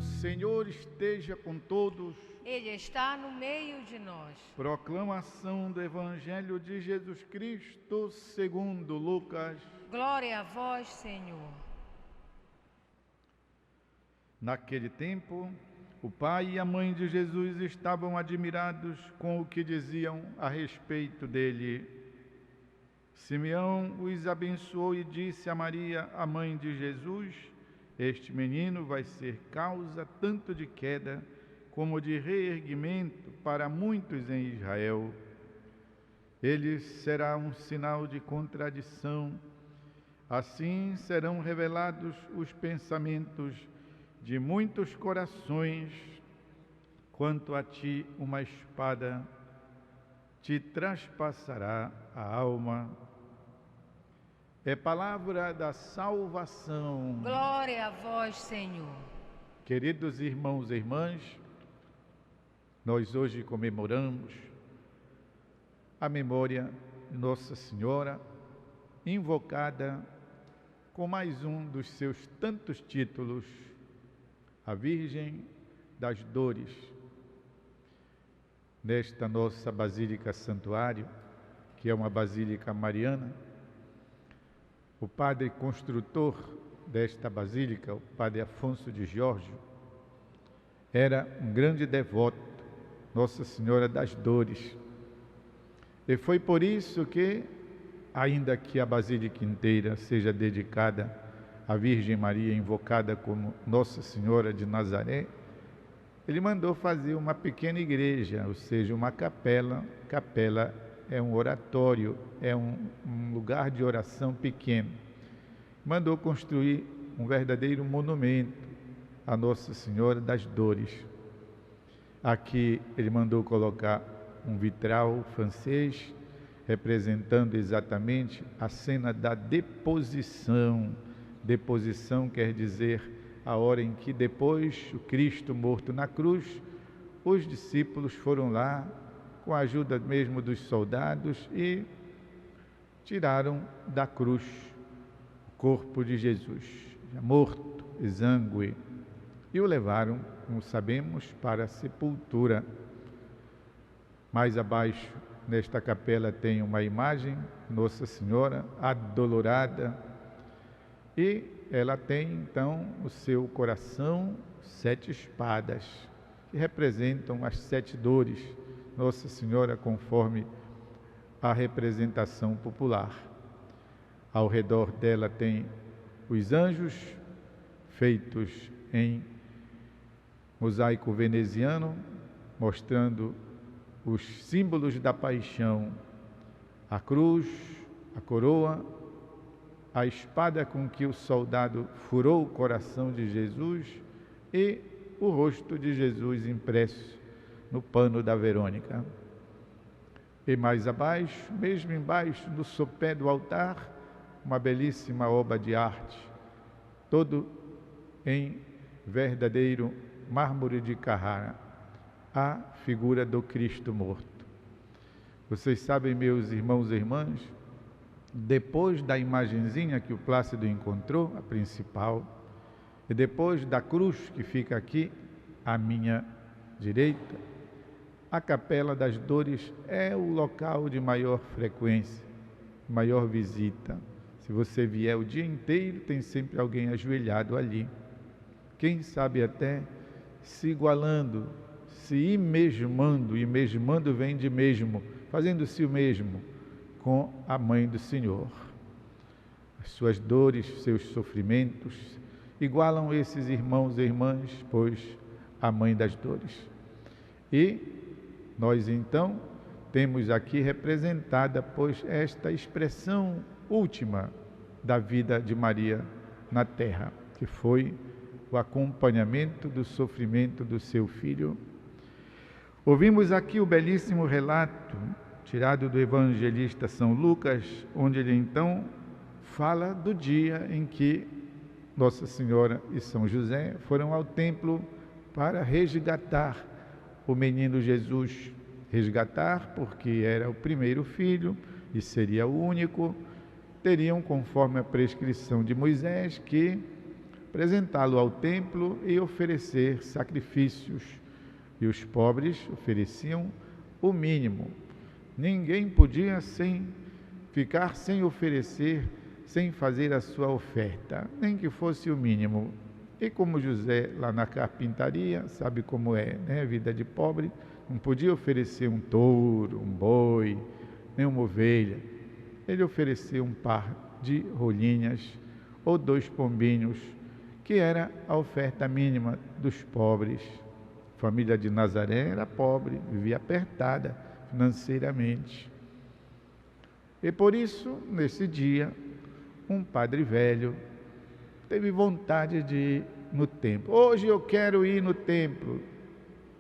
Senhor esteja com todos. Ele está no meio de nós. Proclamação do Evangelho de Jesus Cristo segundo Lucas. Glória a vós, Senhor. Naquele tempo, o pai e a mãe de Jesus estavam admirados com o que diziam a respeito dele. Simeão os abençoou e disse a Maria, a mãe de Jesus: este menino vai ser causa tanto de queda como de reerguimento para muitos em Israel. Ele será um sinal de contradição. Assim serão revelados os pensamentos de muitos corações. Quanto a ti, uma espada te traspassará a alma. É palavra da salvação. Glória a vós, Senhor. Queridos irmãos e irmãs, nós hoje comemoramos a memória de Nossa Senhora, invocada com mais um dos seus tantos títulos, a Virgem das Dores. Nesta nossa Basílica Santuário, que é uma basílica mariana, o padre construtor desta basílica, o padre Afonso de Giorgio, era um grande devoto, Nossa Senhora das Dores. E foi por isso que, ainda que a basílica inteira seja dedicada à Virgem Maria, invocada como Nossa Senhora de Nazaré, ele mandou fazer uma pequena igreja, ou seja, uma capela. Capela é um oratório, é um lugar de oração pequeno. Mandou construir um verdadeiro monumento a Nossa Senhora das Dores. Aqui ele mandou colocar um vitral francês, representando exatamente a cena da deposição. Deposição quer dizer a hora em que, depois o Cristo morto na cruz, os discípulos foram lá, com a ajuda mesmo dos soldados, e tiraram da cruz o corpo de Jesus, já morto, exângue, e o levaram, como sabemos, para a sepultura. Mais abaixo, nesta capela, tem uma imagem, Nossa Senhora adolorada, e ela tem então o seu coração 7 espadas, que representam as 7 dores, Nossa Senhora conforme a representação popular. Ao redor dela tem os anjos, feitos em mosaico veneziano, mostrando os símbolos da paixão, a cruz, a coroa, a espada com que o soldado furou o coração de Jesus e o rosto de Jesus impresso no pano da Verônica. E mais abaixo, mesmo embaixo do sopé do altar, uma belíssima obra de arte, todo em verdadeiro mármore de Carrara, a figura do Cristo morto. Vocês sabem, meus irmãos e irmãs, depois da imagenzinha que o Plácido encontrou, a principal, e depois da cruz que fica aqui à minha direita, a Capela das Dores é o local de maior frequência, maior visita. Se você vier o dia inteiro, tem sempre alguém ajoelhado ali. Quem sabe até se igualando, se imesmando, imesmando vem de mesmo, fazendo-se o mesmo com a Mãe do Senhor. As suas dores, seus sofrimentos, igualam esses irmãos e irmãs, pois a Mãe das Dores. E nós então temos aqui representada, pois, esta expressão última da vida de Maria na terra, que foi o acompanhamento do sofrimento do seu filho. Ouvimos aqui o belíssimo relato tirado do evangelista São Lucas, onde ele então fala do dia em que Nossa Senhora e São José foram ao templo para resgatar o menino Jesus. Resgatar porque era o primeiro filho e seria o único. Teriam, conforme a prescrição de Moisés, que apresentá-lo ao templo e oferecer sacrifícios. E os pobres ofereciam o mínimo. Ninguém podia ficar sem oferecer, sem fazer a sua oferta, nem que fosse o mínimo. E como José, lá na carpintaria, sabe como é, né? Vida de pobre, não podia oferecer um touro, um boi, nem uma ovelha. Ele ofereceu um par de rolinhas ou 2 pombinhos, que era a oferta mínima dos pobres. A família de Nazaré era pobre, vivia apertada financeiramente. E por isso, nesse dia, um padre velho teve vontade de ir no templo. Hoje eu quero ir no templo.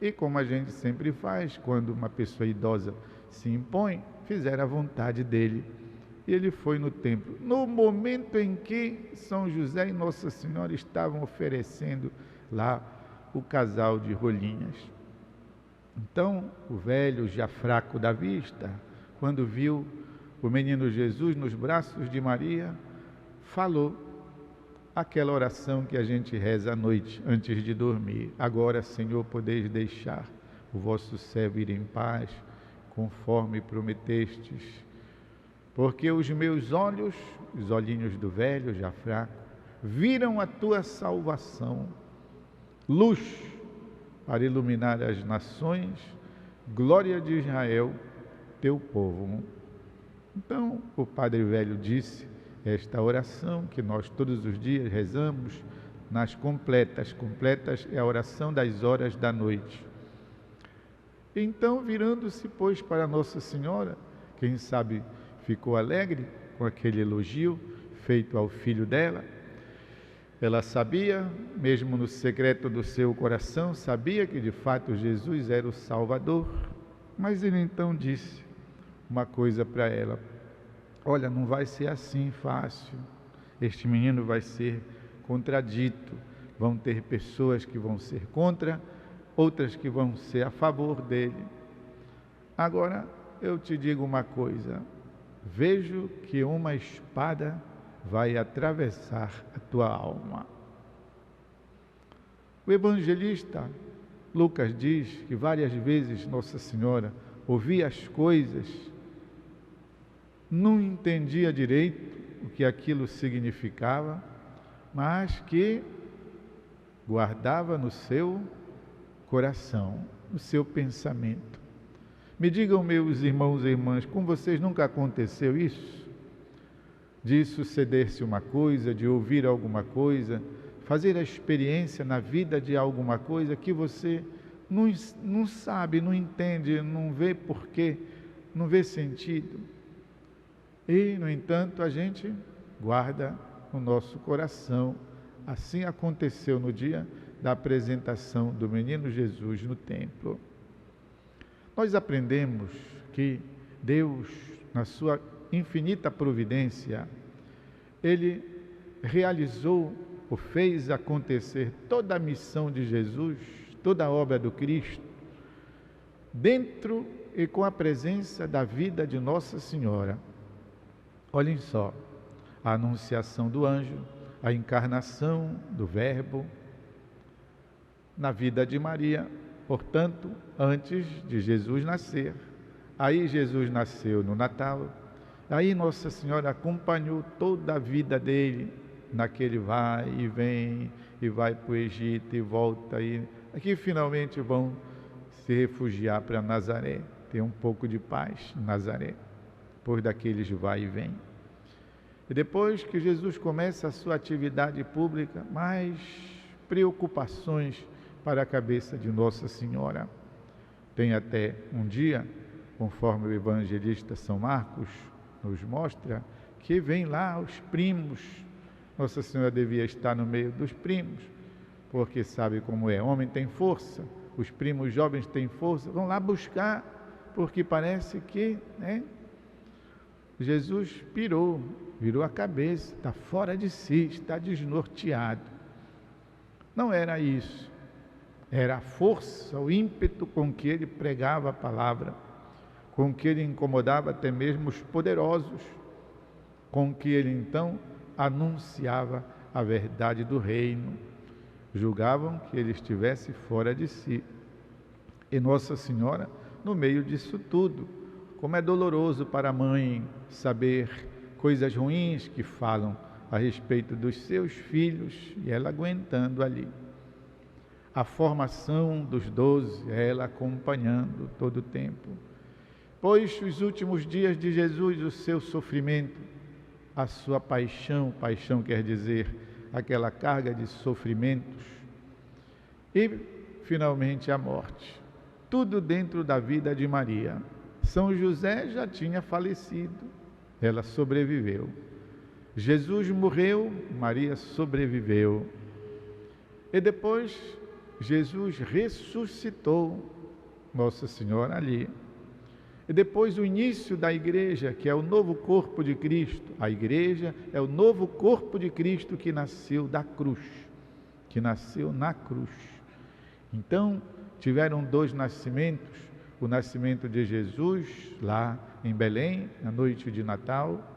E como a gente sempre faz, quando uma pessoa idosa se impõe, fizeram a vontade dele. E ele foi no templo. No momento em que São José e Nossa Senhora estavam oferecendo lá o casal de rolinhas. Então, o velho, já fraco da vista, quando viu o menino Jesus nos braços de Maria, falou aquela oração que a gente reza à noite, antes de dormir. Agora, Senhor, podeis deixar o vosso servo ir em paz, conforme prometestes. Porque os meus olhos, os olhinhos do velho, já fraco, viram a tua salvação, luz para iluminar as nações, glória de Israel, teu povo. Então, o Padre Velho disse esta oração que nós todos os dias rezamos nas completas. Completas é a oração das horas da noite. Então, virando-se, pois, para Nossa Senhora, quem sabe ficou alegre com aquele elogio feito ao filho dela. Ela sabia, mesmo no secreto do seu coração, sabia que de fato Jesus era o Salvador. Mas ele então disse uma coisa para ela: olha, não vai ser assim fácil. Este menino vai ser contradito. Vão ter pessoas que vão ser contra, outras que vão ser a favor dele. Agora, eu te digo uma coisa: vejo que uma espada vai atravessar a tua alma. O evangelista Lucas diz que várias vezes Nossa Senhora ouvia as coisas, não entendia direito o que aquilo significava, mas que guardava no seu coração, no seu pensamento. Me digam, meus irmãos e irmãs, com vocês nunca aconteceu isso? De suceder-se uma coisa, de ouvir alguma coisa, fazer a experiência na vida de alguma coisa que você não sabe, não entende, não vê porquê, não vê sentido. E, no entanto, a gente guarda no nosso coração. Assim aconteceu no dia da apresentação do menino Jesus no templo. Nós aprendemos que Deus, na sua infinita providência, Ele realizou ou fez acontecer toda a missão de Jesus, toda a obra do Cristo, dentro e com a presença da vida de Nossa Senhora. Olhem só, a anunciação do anjo, a encarnação do Verbo na vida de Maria, portanto, antes de Jesus nascer. Aí Jesus nasceu no Natal. Aí Nossa Senhora acompanhou toda a vida dele, naquele vai e vem, e vai para o Egito e volta, e aqui finalmente vão se refugiar para Nazaré, ter um pouco de paz em Nazaré, depois daqueles vai e vem. E depois que Jesus começa a sua atividade pública, mais preocupações para a cabeça de Nossa Senhora. Tem até um dia, conforme o evangelista São Marcos nos mostra, que vem lá os primos. Nossa Senhora devia estar no meio dos primos, porque sabe como é, homem tem força, os primos jovens têm força, vão lá buscar, porque parece que, Jesus virou a cabeça, está fora de si, está desnorteado. Não era isso, era a força, o ímpeto com que ele pregava a palavra, com que ele incomodava até mesmo os poderosos, com que ele então anunciava a verdade do reino. Julgavam que ele estivesse fora de si. E Nossa Senhora, no meio disso tudo, como é doloroso para a mãe saber coisas ruins que falam a respeito dos seus filhos, e ela aguentando ali. A formação dos 12, ela acompanhando todo o tempo. Pois os últimos dias de Jesus, o seu sofrimento, a sua paixão, paixão quer dizer aquela carga de sofrimentos, e finalmente a morte. Tudo dentro da vida de Maria. São José já tinha falecido, ela sobreviveu. Jesus morreu, Maria sobreviveu. E depois Jesus ressuscitou, Nossa Senhora ali. E depois o início da igreja, que é o novo corpo de Cristo. A igreja é o novo corpo de Cristo que nasceu da cruz, que nasceu na cruz. Então, tiveram 2 nascimentos, o nascimento de Jesus lá em Belém, na noite de Natal,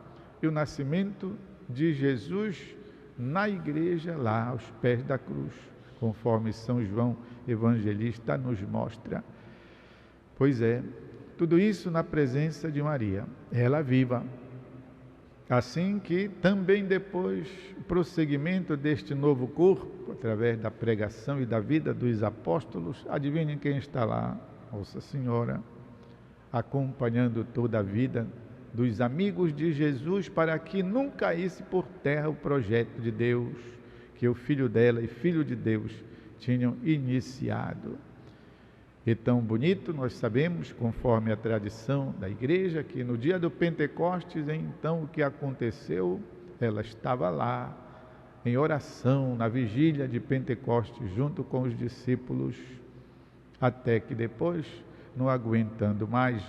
e o nascimento de Jesus na igreja lá aos pés da cruz, conforme São João Evangelista nos mostra. Pois é, tudo isso na presença de Maria, ela viva. Assim que também depois, o prosseguimento deste novo corpo, através da pregação e da vida dos apóstolos, adivinhem quem está lá? Nossa Senhora, acompanhando toda a vida dos amigos de Jesus, para que não caísse por terra o projeto de Deus, que o filho dela e filho de Deus tinham iniciado. E tão bonito, nós sabemos, conforme a tradição da igreja, que no dia do Pentecostes, então o que aconteceu, ela estava lá, em oração, na vigília de Pentecostes, junto com os discípulos, até que depois, não aguentando mais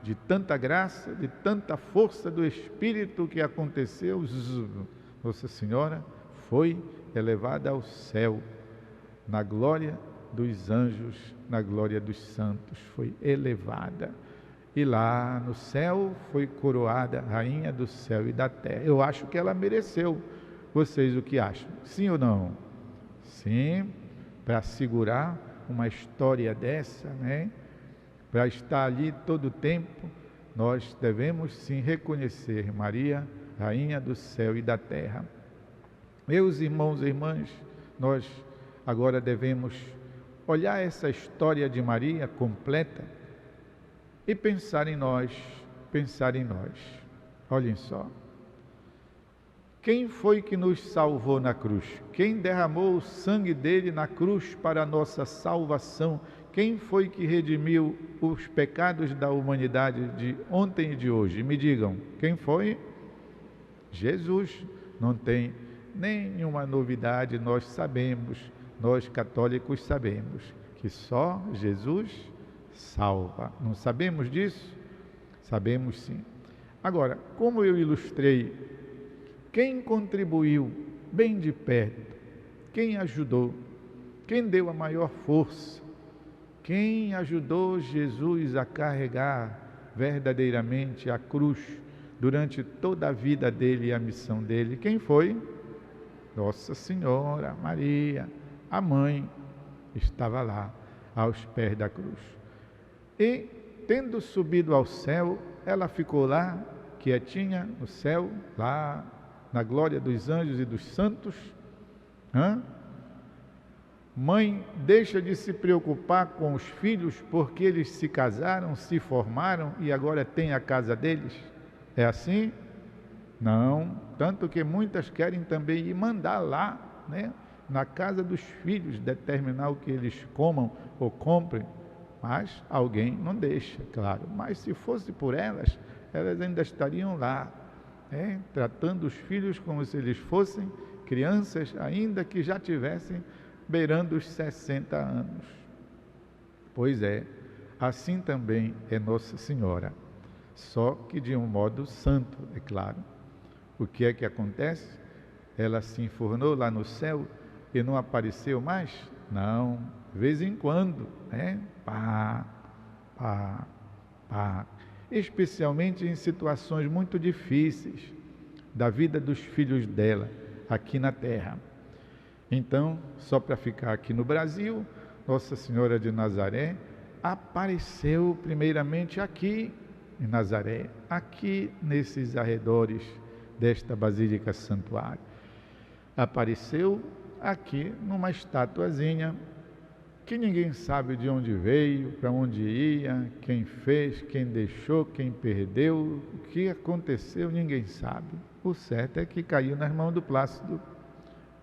de tanta graça, de tanta força do Espírito que aconteceu, Nossa Senhora foi elevada ao céu, na glória dos anjos, na glória dos santos, foi elevada. E lá no céu foi coroada rainha do céu e da terra. Eu acho que ela mereceu. Vocês o que acham? Sim ou não? Sim, para segurar uma história dessa, né? Para estar ali todo o tempo, nós devemos sim reconhecer Maria, rainha do céu e da terra. Meus irmãos e irmãs, nós agora devemos olhar essa história de Maria completa e pensar em nós, Olhem só. Quem foi que nos salvou na cruz? Quem derramou o sangue dele na cruz para a nossa salvação? Quem foi que redimiu os pecados da humanidade de ontem e de hoje? Me digam, quem foi? Jesus. Não tem nenhuma novidade, nós sabemos, nós católicos sabemos que só Jesus salva. Não sabemos disso? Sabemos sim. Agora, como eu ilustrei, quem contribuiu bem de perto, quem ajudou, quem deu a maior força, quem ajudou Jesus a carregar verdadeiramente a cruz durante toda a vida dele e a missão dele, quem foi? Nossa Senhora Maria, a mãe, estava lá aos pés da cruz. E, tendo subido ao céu, ela ficou lá, quietinha no céu, lá na glória dos anjos e dos santos. Mãe deixa de se preocupar com os filhos porque eles se casaram, se formaram e agora tem a casa deles? É assim? Não, tanto que muitas querem também ir mandar lá, né, na casa dos filhos, determinar o que eles comam ou comprem, mas alguém não deixa, claro. Mas se fosse por elas, elas ainda estariam lá, tratando os filhos como se eles fossem crianças, ainda que já tivessem beirando os 60 anos. Pois é, assim também é Nossa Senhora, só que de um modo santo, é claro. O que é que acontece? Ela se enfornou lá no céu e não apareceu mais? Não, de vez em quando, especialmente em situações muito difíceis da vida dos filhos dela. aqui na terra. Então, só para ficar aqui no Brasil, Nossa Senhora de Nazaré apareceu primeiramente aqui em Nazaré, aqui nesses arredores desta Basílica Santuário. Apareceu aqui numa estatuazinha que ninguém sabe de onde veio, para onde ia, quem fez, quem deixou, quem perdeu, o que aconteceu, ninguém sabe. O certo é que caiu nas mãos do Plácido.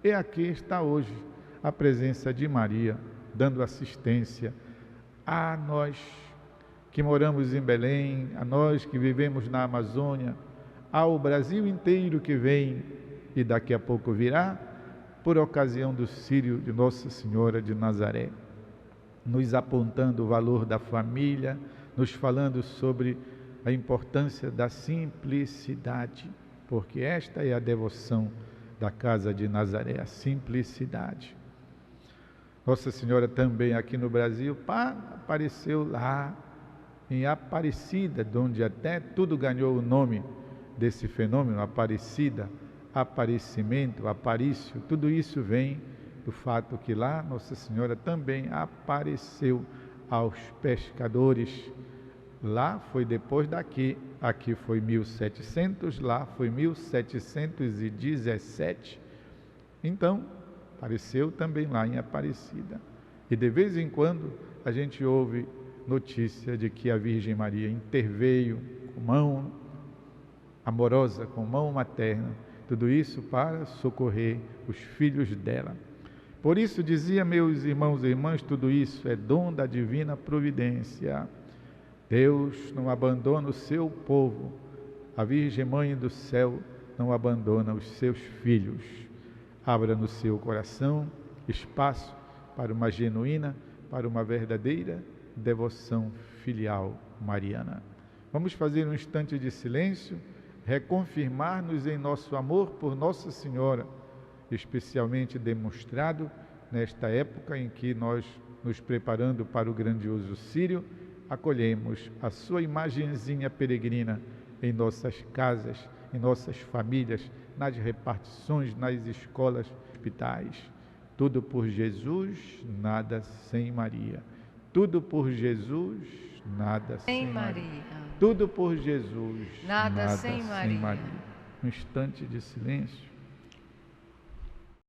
E aqui está hoje a presença de Maria, dando assistência a nós que moramos em Belém, a nós que vivemos na Amazônia, ao Brasil inteiro que vem e daqui a pouco virá, por ocasião do Círio de Nossa Senhora de Nazaré, nos apontando o valor da família, nos falando sobre a importância da simplicidade, porque esta é a devoção da casa de Nazaré, a simplicidade. Nossa Senhora também aqui no Brasil apareceu lá em Aparecida, de onde até tudo ganhou o nome desse fenômeno, Aparecida, aparecimento, aparício, tudo isso vem do fato que lá Nossa Senhora também apareceu aos pescadores. Lá foi depois daqui, aqui foi 1700, lá foi 1717. Então, apareceu também lá em Aparecida. E de vez em quando a gente ouve notícia de que a Virgem Maria interveio com mão amorosa, com mão materna, tudo isso para socorrer os filhos dela. Por isso dizia, meus irmãos e irmãs, tudo isso é dom da divina providência. Deus não abandona o seu povo, a Virgem Mãe do céu não abandona os seus filhos. Abra no seu coração espaço para uma genuína, para uma verdadeira devoção filial mariana. Vamos fazer um instante de silêncio, reconfirmar-nos em nosso amor por Nossa Senhora, especialmente demonstrado nesta época em que nós, nos preparando para o grandioso Círio, acolhemos a sua imagenzinha peregrina em nossas casas, em nossas famílias, nas repartições, nas escolas, hospitais. Tudo por Jesus, nada sem Maria. Tudo por Jesus, nada sem Maria. Tudo por Jesus, nada sem Maria. Um instante de silêncio.